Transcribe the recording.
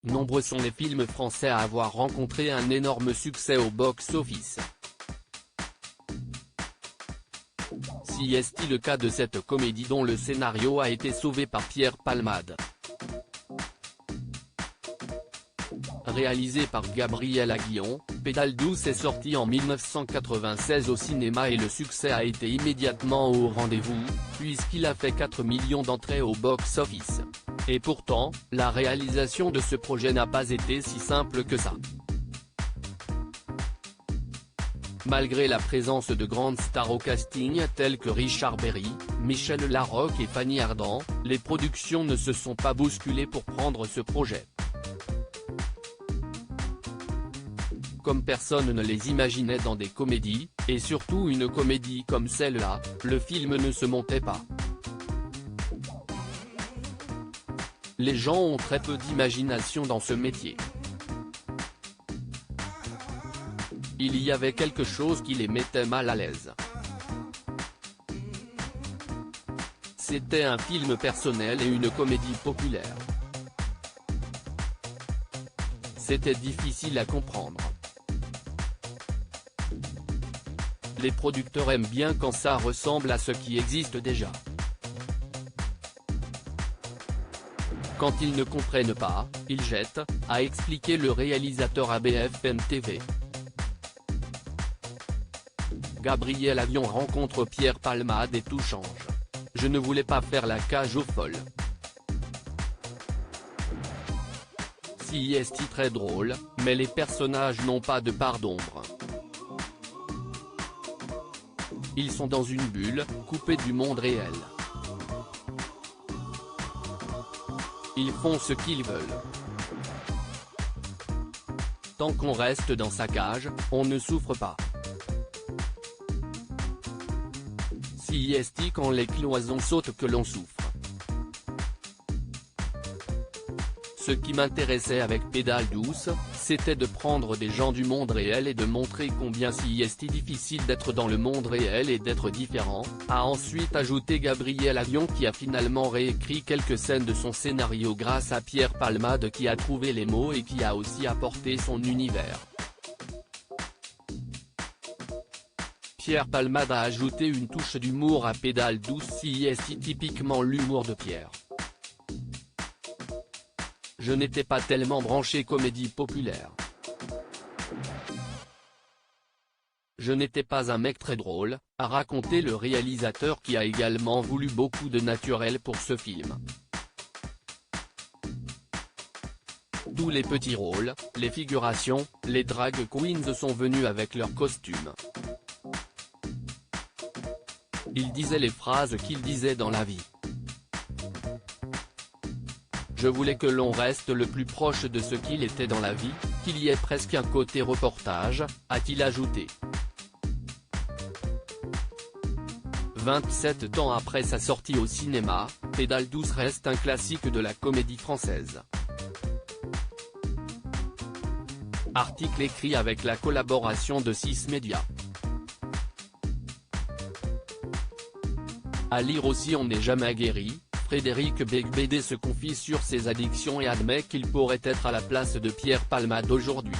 nombreux sont les films français à avoir rencontré un énorme succès au box-office. Si est-il le cas de cette comédie dont le scénario a été sauvé par Pierre Palmade. Réalisé par Gabriel Aguillon, Pédale douce est sorti en 1996 au cinéma et le succès a été immédiatement au rendez-vous, puisqu'il a fait 4 millions d'entrées au box-office. Et pourtant, la réalisation de ce projet n'a pas été si simple que ça. Malgré la présence de grandes stars au casting telles que Richard Berry, Michel Larocque et Fanny Ardant, les productions ne se sont pas bousculées pour prendre ce projet. Comme personne ne les imaginait dans des comédies, et surtout une comédie comme celle-là, le film ne se montait pas. Les gens ont très peu d'imagination dans ce métier. Il y avait quelque chose qui les mettait mal à l'aise. C'était un film personnel et une comédie populaire. C'était difficile à comprendre. Les producteurs aiment bien quand ça ressemble à ce qui existe déjà. Quand ils ne comprennent pas, ils jettent, a expliqué le réalisateur à BFM TV. Gabriel Aguillon rencontre Pierre Palmade et tout change. Je ne voulais pas faire la cage aux folles. Si est très drôle, mais les personnages n'ont pas de part d'ombre. Ils sont dans une bulle, coupés du monde réel. Ils font ce qu'ils veulent. Tant qu'on reste dans sa cage, on ne souffre pas. Si est quand les cloisons sautent que l'on souffre. Ce qui m'intéressait avec Pédale douce, c'était de prendre des gens du monde réel et de montrer combien si est difficile d'être dans le monde réel et d'être différent, a ensuite ajouté Gabriel Aguillon qui a finalement réécrit quelques scènes de son scénario grâce à Pierre Palmade qui a trouvé les mots et qui a aussi apporté son univers. Pierre Palmade a ajouté une touche d'humour à Pédale douce si est typiquement l'humour de Pierre. Je n'étais pas tellement branché comédie populaire. Je n'étais pas un mec très drôle, a raconté le réalisateur qui a également voulu beaucoup de naturel pour ce film. Tous les petits rôles, les figurations, les drag queens sont venus avec leurs costumes. Il disait les phrases qu'il disait dans la vie. Je voulais que l'on reste le plus proche de ce qu'il était dans la vie, qu'il y ait presque un côté reportage, a-t-il ajouté. 27 ans après sa sortie au cinéma, Pédale douce reste un classique de la comédie française. Article écrit avec la collaboration de 6 médias. À lire aussi On n'est jamais guéri. Frédéric Beigbeder se confie sur ses addictions et admet qu'il pourrait être à la place de Pierre Palmade aujourd'hui.